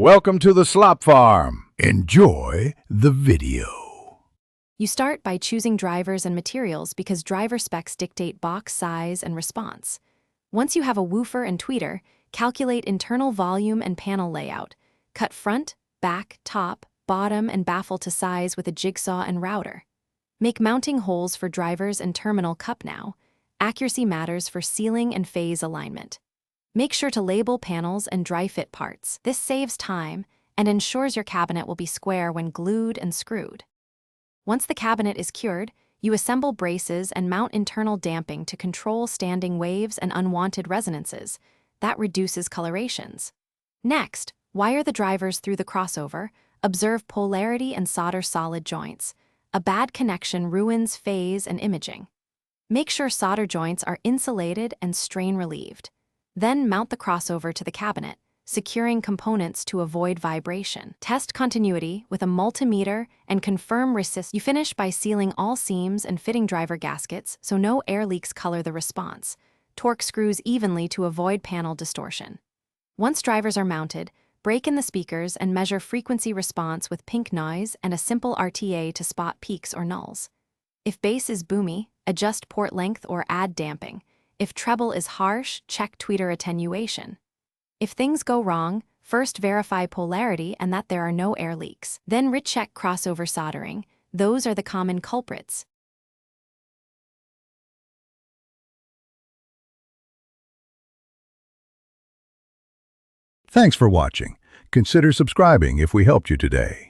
Welcome to the Slop Farm. Enjoy the video. You start by choosing drivers and materials because driver specs dictate box size and response. Once you have a woofer and tweeter, calculate internal volume and panel layout. Cut front, back, top, bottom, and baffle to size with a jigsaw and router. Make mounting holes for drivers and terminal cup now. Accuracy matters for sealing and phase alignment. Make sure to label panels and dry fit parts. This saves time and ensures your cabinet will be square when glued and screwed. Once the cabinet is cured, you assemble braces and mount internal damping to control standing waves and unwanted resonances. That reduces colorations. Next, wire the drivers through the crossover. Observe polarity and solder solid joints. A bad connection ruins phase and imaging. Make sure solder joints are insulated and strain relieved. Then mount the crossover to the cabinet, securing components to avoid vibration. Test continuity with a multimeter and confirm resist. You finish by sealing all seams and fitting driver gaskets so no air leaks color the response. Torque screws evenly to avoid panel distortion. Once drivers are mounted, break in the speakers and measure frequency response with pink noise and a simple RTA to spot peaks or nulls. If bass is boomy, adjust port length or add damping. If treble is harsh, check tweeter attenuation. If things go wrong, first verify polarity and that there are no air leaks. Then recheck crossover soldering. Those are the common culprits. Thanks for watching. Consider subscribing if we helped you today.